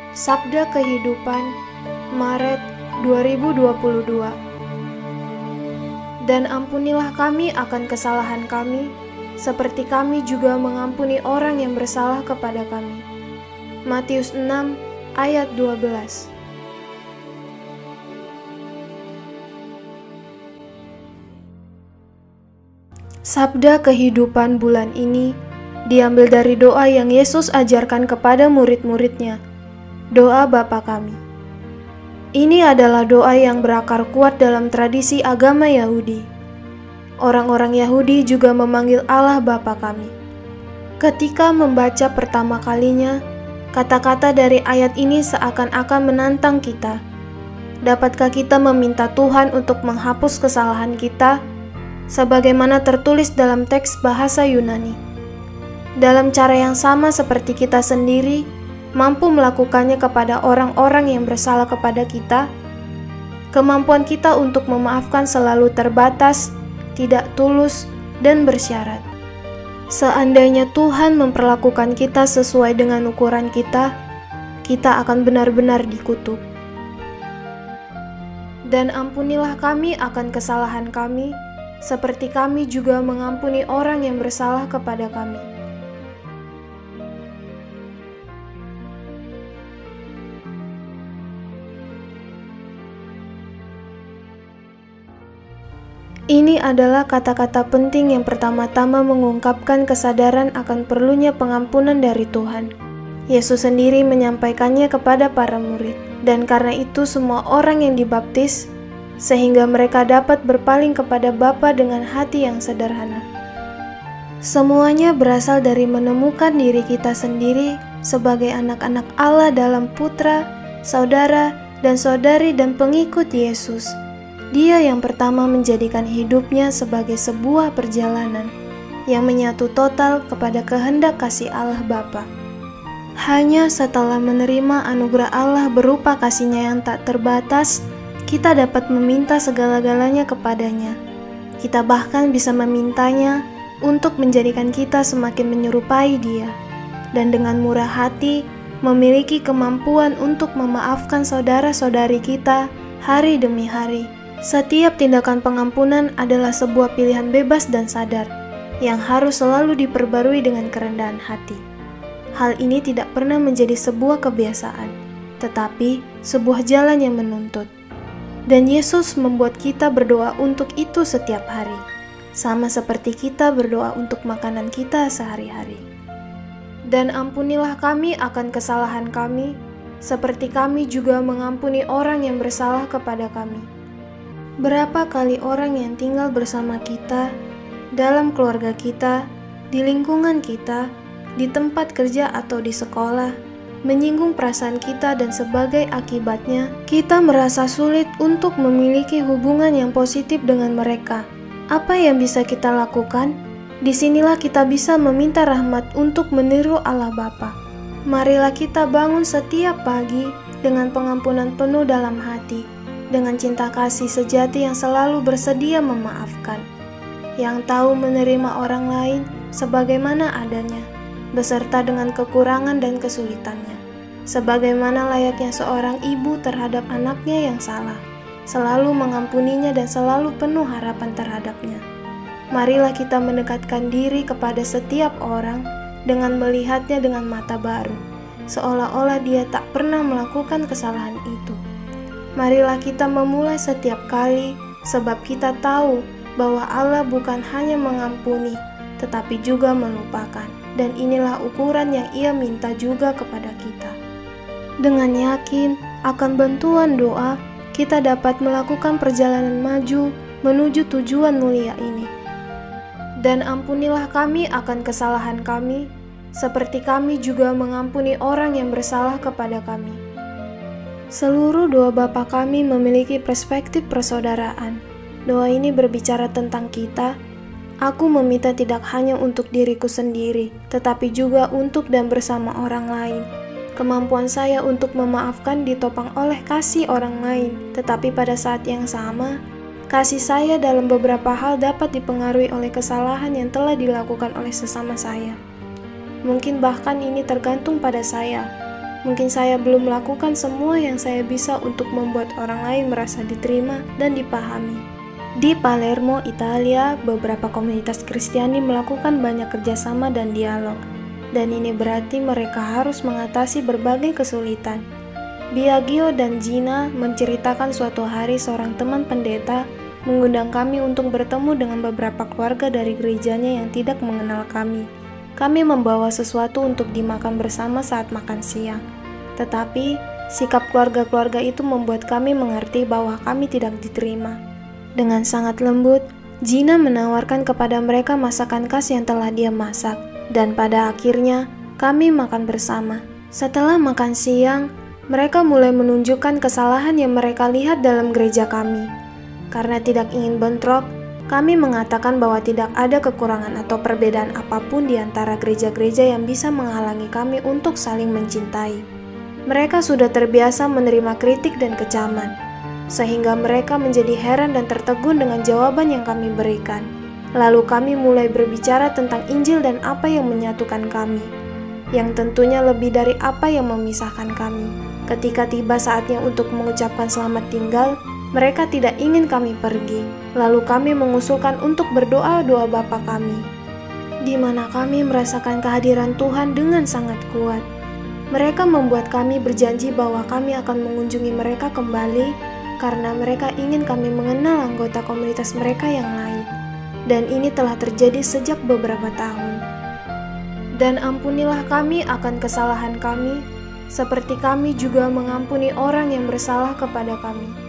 Sabda Kehidupan, Maret 2022. Dan ampunilah kami akan kesalahan kami, seperti kami juga mengampuni orang yang bersalah kepada kami. Matius 6 ayat 12. Sabda kehidupan bulan ini diambil dari doa yang Yesus ajarkan kepada murid-muridnya. Doa Bapa kami. Ini adalah doa yang berakar kuat dalam tradisi agama Yahudi. Orang-orang Yahudi juga memanggil Allah Bapa kami. Ketika membaca pertama kalinya, kata-kata dari ayat ini seakan-akan menantang kita. Dapatkah kita meminta Tuhan untuk menghapus kesalahan kita, sebagaimana tertulis dalam teks bahasa Yunani? Dalam cara yang sama seperti kita sendiri mampu melakukannya kepada orang-orang yang bersalah kepada kita, kemampuan kita untuk memaafkan selalu terbatas, tidak tulus, dan bersyarat. Seandainya Tuhan memperlakukan kita sesuai dengan ukuran kita akan benar-benar dikutuk. Dan ampunilah kami akan kesalahan kami, seperti kami juga mengampuni orang yang bersalah kepada kami. Ini adalah kata-kata penting yang pertama-tama mengungkapkan kesadaran akan perlunya pengampunan dari Tuhan. Yesus sendiri menyampaikannya kepada para murid, dan karena itu semua orang yang dibaptis, sehingga mereka dapat berpaling kepada Bapa dengan hati yang sederhana. Semuanya berasal dari menemukan diri kita sendiri sebagai anak-anak Allah dalam putra, saudara, dan saudari dan pengikut Yesus. Dia yang pertama menjadikan hidupnya sebagai sebuah perjalanan yang menyatu total kepada kehendak kasih Allah Bapa. Hanya setelah menerima anugerah Allah berupa kasih-Nya yang tak terbatas, kita dapat meminta segala-galanya kepadanya. Kita bahkan bisa memintanya untuk menjadikan kita semakin menyerupai Dia, dan dengan murah hati memiliki kemampuan untuk memaafkan saudara-saudari kita hari demi hari. Setiap tindakan pengampunan adalah sebuah pilihan bebas dan sadar, yang harus selalu diperbarui dengan kerendahan hati. Hal ini tidak pernah menjadi sebuah kebiasaan, tetapi sebuah jalan yang menuntut. Dan Yesus membuat kita berdoa untuk itu setiap hari, sama seperti kita berdoa untuk makanan kita sehari-hari. Dan ampunilah kami akan kesalahan kami, seperti kami juga mengampuni orang yang bersalah kepada kami. Berapa kali orang yang tinggal bersama kita, dalam keluarga kita, di lingkungan kita, di tempat kerja atau di sekolah, menyinggung perasaan kita, dan sebagai akibatnya, kita merasa sulit untuk memiliki hubungan yang positif dengan mereka. Apa yang bisa kita lakukan? Disinilah kita bisa meminta rahmat untuk meniru Allah Bapa. Marilah kita bangun setiap pagi dengan pengampunan penuh dalam hati, dengan cinta kasih sejati yang selalu bersedia memaafkan, yang tahu menerima orang lain sebagaimana adanya, beserta dengan kekurangan dan kesulitannya, sebagaimana layaknya seorang ibu terhadap anaknya yang salah, selalu mengampuninya dan selalu penuh harapan terhadapnya. Marilah kita mendekatkan diri kepada setiap orang dengan melihatnya dengan mata baru, seolah-olah dia tak pernah melakukan kesalahan itu. Marilah kita memulai setiap kali, sebab kita tahu bahwa Allah bukan hanya mengampuni, tetapi juga melupakan. Dan inilah ukuran yang Ia minta juga kepada kita. Dengan yakin akan bantuan doa, kita dapat melakukan perjalanan maju menuju tujuan mulia ini. Dan ampunilah kami akan kesalahan kami, seperti kami juga mengampuni orang yang bersalah kepada kami. Seluruh doa Bapa kami memiliki perspektif persaudaraan. Doa ini berbicara tentang kita. Aku meminta tidak hanya untuk diriku sendiri, tetapi juga untuk dan bersama orang lain. Kemampuan saya untuk memaafkan ditopang oleh kasih orang lain, tetapi pada saat yang sama, kasih saya dalam beberapa hal dapat dipengaruhi oleh kesalahan yang telah dilakukan oleh sesama saya. Mungkin bahkan ini tergantung pada saya. Mungkin saya belum melakukan semua yang saya bisa untuk membuat orang lain merasa diterima dan dipahami. Di Palermo, Italia, beberapa komunitas Kristiani melakukan banyak kerjasama dan dialog. Dan ini berarti mereka harus mengatasi berbagai kesulitan. Biagio dan Gina menceritakan suatu hari seorang teman pendeta mengundang kami untuk bertemu dengan beberapa keluarga dari gerejanya yang tidak mengenal kami. Kami membawa sesuatu untuk dimakan bersama saat makan siang. Tetapi, sikap keluarga-keluarga itu membuat kami mengerti bahwa kami tidak diterima. Dengan sangat lembut, Gina menawarkan kepada mereka masakan khas yang telah dia masak. Dan pada akhirnya, kami makan bersama. Setelah makan siang, mereka mulai menunjukkan kesalahan yang mereka lihat dalam gereja kami. Karena tidak ingin bentrok, kami mengatakan bahwa tidak ada kekurangan atau perbedaan apapun di antara gereja-gereja yang bisa menghalangi kami untuk saling mencintai. Mereka sudah terbiasa menerima kritik dan kecaman, sehingga mereka menjadi heran dan tertegun dengan jawaban yang kami berikan. Lalu kami mulai berbicara tentang Injil dan apa yang menyatukan kami, yang tentunya lebih dari apa yang memisahkan kami. Ketika tiba saatnya untuk mengucapkan selamat tinggal, mereka tidak ingin kami pergi. Lalu kami mengusulkan untuk berdoa doa Bapa kami, di mana kami merasakan kehadiran Tuhan dengan sangat kuat. Mereka membuat kami berjanji bahwa kami akan mengunjungi mereka kembali karena mereka ingin kami mengenal anggota komunitas mereka yang lain. Dan ini telah terjadi sejak beberapa tahun. Dan ampunilah kami akan kesalahan kami, seperti kami juga mengampuni orang yang bersalah kepada kami.